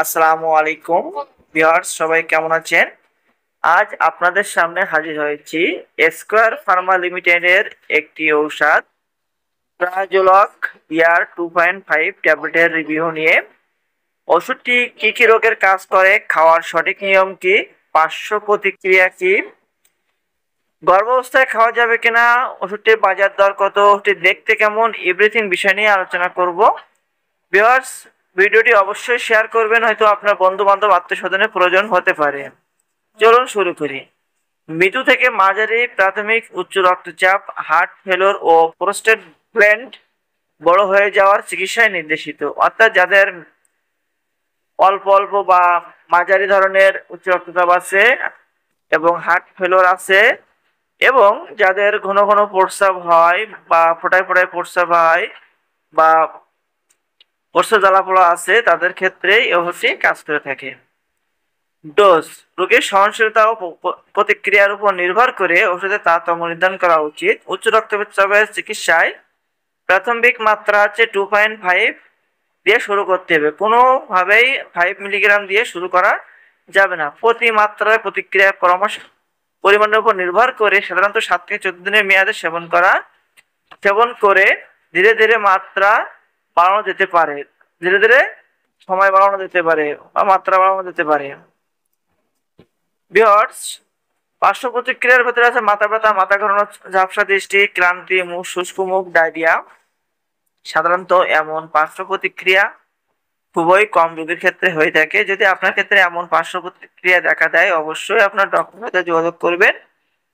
আসসালামু আলাইকুম ভিউয়ার্স, সবাই কেমন আছেন? আজ আপনাদের সামনে হাজির হয়েছি স্কয়ার ফার্মা লিমিটেডের একটি ঔষধ প্রাজোলক ইয়ার 2.5 ট্যাবলেটের রিভিউ নিয়ে। ওষুধটি কি কি রোগের কাজ করে, খাওয়ার সঠিক নিয়ম কি, পার্শ্ব প্রতিক্রিয়া কি, গর্ভাবস্থায় খাওয়া যাবে কিনা, ওষুধটির বাজার দর কত, ওষুধটি দেখতে কেমন, এভরিথিং বিষয় নিয়ে আলোচনা করব। ভিউয়ার্স, ভিডিওটি অবশ্যই শেয়ার করবেন, হয়তো আপনার বন্ধু বান্ধব আত্মীয়স্বজনের প্রয়োজন হতে পারে। চলুন শুরু করি। মৃদু থেকে মাঝারি প্রাথমিক উচ্চ রক্তচাপ, হার্ট ফেলোর ও প্রোস্টেট গ্ল্যান্ড বড় হয়ে যাওয়ার চিকিৎসায় নির্দেশিত। অর্থাৎ যাদের অল্প অল্প বা মাঝারি ধরনের উচ্চ রক্তচাপ আছে এবং হার্ট ফেলোর আছে, এবং যাদের ঘন ঘন প্রস্রাব হয় বা ফোটায় ফোটায় প্রস্রাব হয় বা প্রস্রাব জ্বালাপোড়া আছে, তাদের ক্ষেত্রে এই ওষুধটি কাজ করে থাকে। ডোজ: রোগীর সহনশীলতা ও প্রতিক্রিয়ার উপর নির্ভর করে ওষুধের তারতম্য নির্ধারণ করা উচিত। উচ্চ রক্তচাপের চিকিৎসায় প্রাথমিক মাত্রা হচ্ছে 2.5 দিয়ে শুরু করতে হবে। কোনোভাবেই 5 মিলিগ্রাম দিয়ে শুরু করা যাবে না। প্রতি মাত্রায় প্রতিক্রিয়ার পরিমাণের উপর নির্ভর করে সাধারণত 7 থেকে 14 দিনের মেয়াদে সেবন করে ধীরে ধীরে মাত্রা বাড়ানো যেতে পারে, ধীরে ধীরে সময় বাড়ানো যেতে পারে বা মাত্রা বাড়ানো যেতে পারে। ভিউয়ার্স, পার্শ্ব প্রতিক্রিয়ার ভেতরে আছে মাথা ব্যথা, মাথা ঘোরানো, ঝাপসা দৃষ্টি, ক্লান্তি, শুষ্ক মুখ, ডায়রিয়া। সাধারণত এমন পার্শ্ব প্রতিক্রিয়া খুবই কম রোগীর ক্ষেত্রে হয়ে থাকে। যদি আপনার ক্ষেত্রে এমন পার্শ্ব প্রতিক্রিয়া দেখা দেয়, অবশ্যই আপনার ডক্টরের সাথে যোগাযোগ করবেন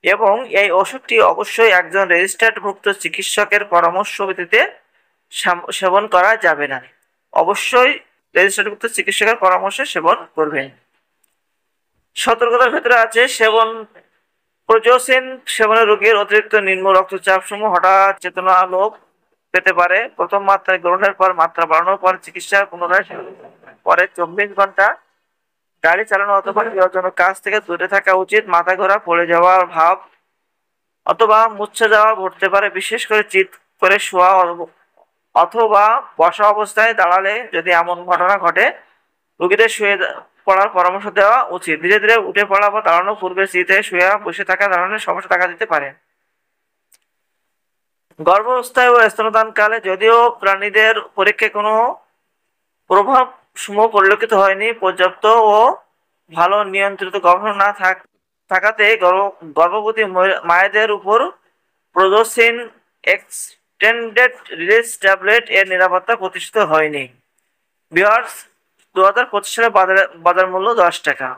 এবং এই ওষুধটি অবশ্যই একজন রেজিস্টার্ডভুক্ত চিকিৎসকের পরামর্শ ভিত্তিতে সেবন করা যাবে না। অবশ্যই রেজিস্টার্ডভুক্ত চিকিৎসকের পরামর্শে সেবন করবেন। সতর্কতার ক্ষেত্রে আছে প্রোজোসিন সেবনে রোগীর অতিরিক্ত নিম্ন রক্তচাপ সমূহ হঠাৎ চেতনা লোপ পেতে পারে। প্রথম মাত্রায় গ্রহণের পর মাত্রা বাড়ানোর পর চিকিৎসা পুনরায় পরে 24 ঘন্টা গাড়ি চালানো অথবা বিপজ্জনক কাজ থেকে দূরে থাকা উচিত। মাথা ঘোরা, পড়ে যাওয়ার ভাব অথবা মূর্ছা যাওয়া ঘটতে পারে, বিশেষ করে চিৎ করে শোয়া অথবা বসা অবস্থায় দাঁড়ালে যদি এমন ঘটনা ঘটে, রোগীদের শুয়ে পড়ার পরামর্শ দেওয়া উচিত। ধীরে ধীরে উঠে পড়া বা দাঁড়ানোর পূর্বে শীতে শুয়ে বসে থাকা ধরনের সমস্যা দেখা দিতে পারে। গর্ভাবস্থায় ও স্তন্যদানকালে যদিও প্রাণীদের পরীক্ষায় কোনো প্রভাব সমূহ পরিলক্ষিত হয়নি, পর্যাপ্ত ও ভালো নিয়ন্ত্রিত গবেষণা না থাকাতে গর্ভবতী মায়েদের উপর প্রোজোসিন এক্সটেন্ডেড রিলিজ ট্যাবলেট এর নিরাপত্তা প্রতিষ্ঠিত হয়নি। ভিউয়ার্স, 2025 সালে বাজার মূল্য 10 টাকা।